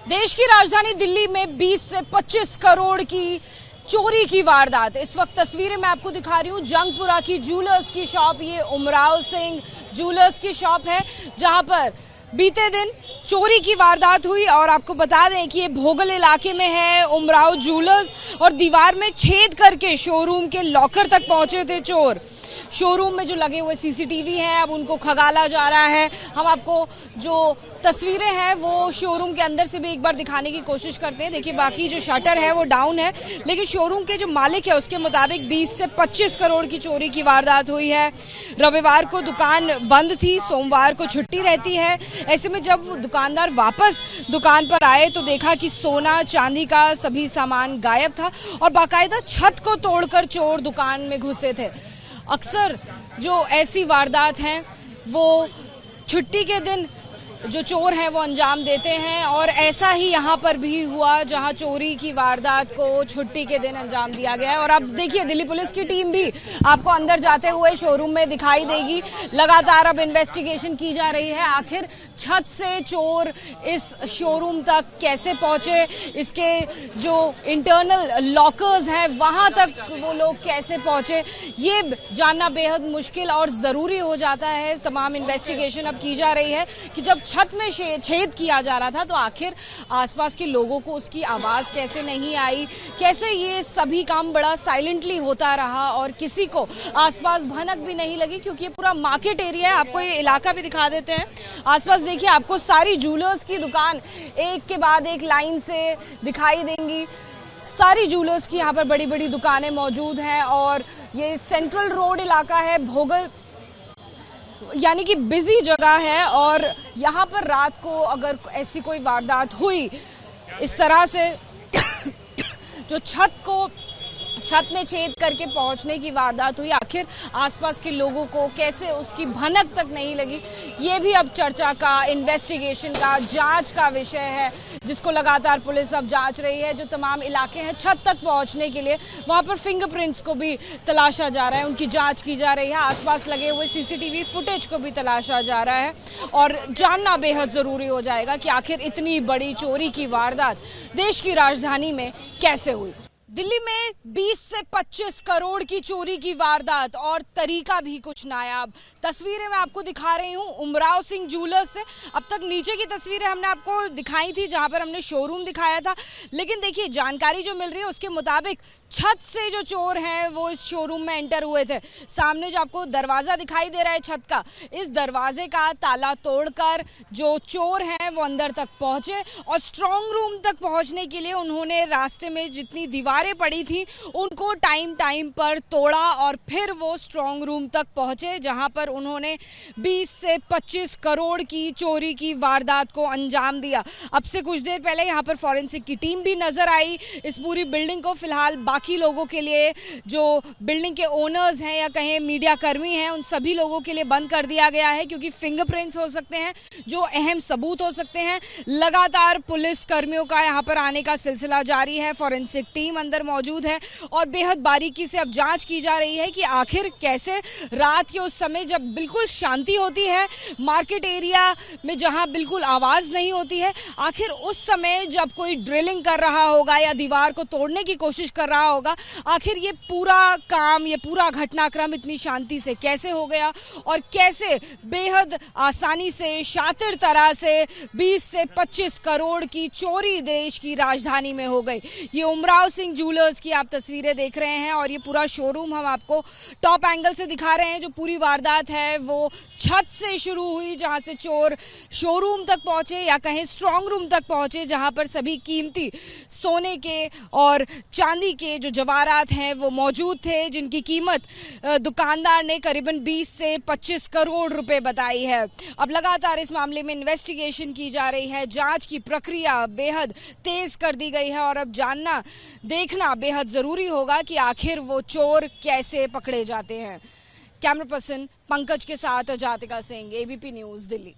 देश की राजधानी दिल्ली में 20 से 25 करोड़ की चोरी की वारदात। इस वक्त तस्वीरें मैं आपको दिखा रही हूँ जंगपुरा की ज्वेलर्स की शॉप। ये उमराव सिंह ज्वेलर्स की शॉप है जहां पर बीते दिन चोरी की वारदात हुई। और आपको बता दें कि ये भोगल इलाके में है उमराव ज्वेलर्स, और दीवार में छेद करके शोरूम के लॉकर तक पहुंचे थे चोर। शोरूम में जो लगे हुए सीसीटीवी हैं अब उनको खगाला जा रहा है। हम आपको जो तस्वीरें हैं वो शोरूम के अंदर से भी एक बार दिखाने की कोशिश करते हैं। देखिए बाकी जो शटर है वो डाउन है, लेकिन शोरूम के जो मालिक है उसके मुताबिक 20 से 25 करोड़ की चोरी की वारदात हुई है। रविवार को दुकान बंद थी, सोमवार को छुट्टी रहती है। ऐसे में जब दुकानदार वापस दुकान पर आए तो देखा कि सोना चांदी का सभी सामान गायब था और बाकायदा छत को तोड़कर चोर दुकान में घुसे थे। अक्सर जो ऐसी वारदात हैं वो छुट्टी के दिन जो चोर हैं वो अंजाम देते हैं, और ऐसा ही यहाँ पर भी हुआ जहाँ चोरी की वारदात को छुट्टी के दिन अंजाम दिया गया है। और अब देखिए दिल्ली पुलिस की टीम भी आपको अंदर जाते हुए शोरूम में दिखाई देगी। लगातार अब इन्वेस्टिगेशन की जा रही है, आखिर छत से चोर इस शोरूम तक कैसे पहुंचे, इसके जो इंटरनल लॉकर्स हैं वहां तक वो लोग कैसे पहुंचे, ये जानना बेहद मुश्किल और जरूरी हो जाता है। तमाम इन्वेस्टिगेशन अब की जा रही है कि जब छत में छेद किया जा रहा था तो आखिर आसपास के लोगों को उसकी आवाज कैसे नहीं आई, कैसे ये सभी काम बड़ा साइलेंटली होता रहा और किसी को आसपास भनक भी नहीं लगी, क्योंकि ये पूरा मार्केट एरिया है। आपको ये इलाका भी दिखा देते हैं। आसपास देखिए आपको सारी ज्वेलर्स की दुकान एक के बाद एक लाइन से दिखाई देंगी। सारी ज्वेलर्स की यहाँ पर बड़ी बड़ी दुकानें मौजूद हैं और ये सेंट्रल रोड इलाका है, भोगल यानी कि बिजी जगह है। और यहाँ पर रात को अगर ऐसी कोई वारदात हुई इस तरह से जो छत में छेद करके पहुंचने की वारदात हुई, आखिर आसपास के लोगों को कैसे उसकी भनक तक नहीं लगी, ये भी अब चर्चा का, इन्वेस्टिगेशन का, जांच का विषय है, जिसको लगातार पुलिस अब जांच रही है। जो तमाम इलाके हैं छत तक पहुंचने के लिए वहां पर फिंगरप्रिंट्स को भी तलाशा जा रहा है, उनकी जांच की जा रही है। आसपास लगे हुए सीसीटीवी फुटेज को भी तलाशा जा रहा है और जानना बेहद जरूरी हो जाएगा कि आखिर इतनी बड़ी चोरी की वारदात देश की राजधानी में कैसे हुई। दिल्ली में 20 से 25 करोड़ की चोरी की वारदात और तरीका भी कुछ नायाब। तस्वीरें मैं आपको दिखा रही हूँ उमराव सिंह ज्वेलर्स से। अब तक नीचे की तस्वीरें हमने आपको दिखाई थी जहां पर हमने शोरूम दिखाया था, लेकिन देखिए जानकारी जो मिल रही है उसके मुताबिक छत से जो चोर हैं वो इस शोरूम में एंटर हुए थे। सामने जो आपको दरवाज़ा दिखाई दे रहा है छत का, इस दरवाजे का ताला तोड़कर जो चोर हैं वो अंदर तक पहुंचे और स्ट्रांग रूम तक पहुंचने के लिए उन्होंने रास्ते में जितनी दीवारें पड़ी थी उनको टाइम पर तोड़ा और फिर वो स्ट्रांग रूम तक पहुंचे, जहां पर उन्होंने 20 से 25 करोड़ की चोरी की वारदात को अंजाम दिया। अब से कुछ देर पहले यहाँ पर फॉरेंसिक की टीम भी नजर आई। इस पूरी बिल्डिंग को फिलहाल बाकी लोगों के लिए, जो बिल्डिंग के ओनर्स हैं या कहें मीडिया कर्मी हैं, उन सभी लोगों के लिए बंद कर दिया गया है, क्योंकि फिंगरप्रिंट्स हो सकते हैं जो अहम सबूत हो सकते हैं। लगातार पुलिस कर्मियों का यहाँ पर आने का सिलसिला जारी है, फॉरेंसिक टीम अंदर मौजूद है और बेहद बारीकी से अब जांच की जा रही है कि आखिर कैसे रात के उस समय जब बिल्कुल शांति होती है मार्केट एरिया में, जहां बिल्कुल आवाज नहीं होती है, आखिर उस समय जब कोई ड्रिलिंग कर रहा होगा या दीवार को तोड़ने की कोशिश कर रहा होगा, आखिर ये पूरा काम, ये पूरा घटनाक्रम इतनी शांति से कैसे हो गया और कैसे बेहद आसानी से, शातिर तरह से 20 से 25 करोड़ की चोरी देश की राजधानी में हो गई। ये उमराव सिंह ज्वेलर्स की आप तस्वीरें देख रहे हैं और ये पूरा शोरूम हम आपको टॉप एंगल से दिखा रहे हैं। जो पूरी वारदात है वो छत से शुरू हुई, जहां से चोर शोरूम तक पहुंचे या कहें स्ट्रांग रूम तक पहुंचे, जहां पर सभी कीमती सोने के और चांदी के जो जवाहरात हैं वो मौजूद थे, जिनकी कीमत दुकानदार ने करीबन 20 से 25 करोड़ रुपए बताई है। अब लगातार इस मामले में इन्वेस्टिगेशन की जा रही है, जांच की प्रक्रिया बेहद तेज कर दी गई है और अब जानना देखना बेहद जरूरी होगा कि आखिर वो चोर कैसे पकड़े जाते हैं। कैमरा पर्सन पंकज के साथ जातिका सिंह, एबीपी न्यूज, दिल्ली।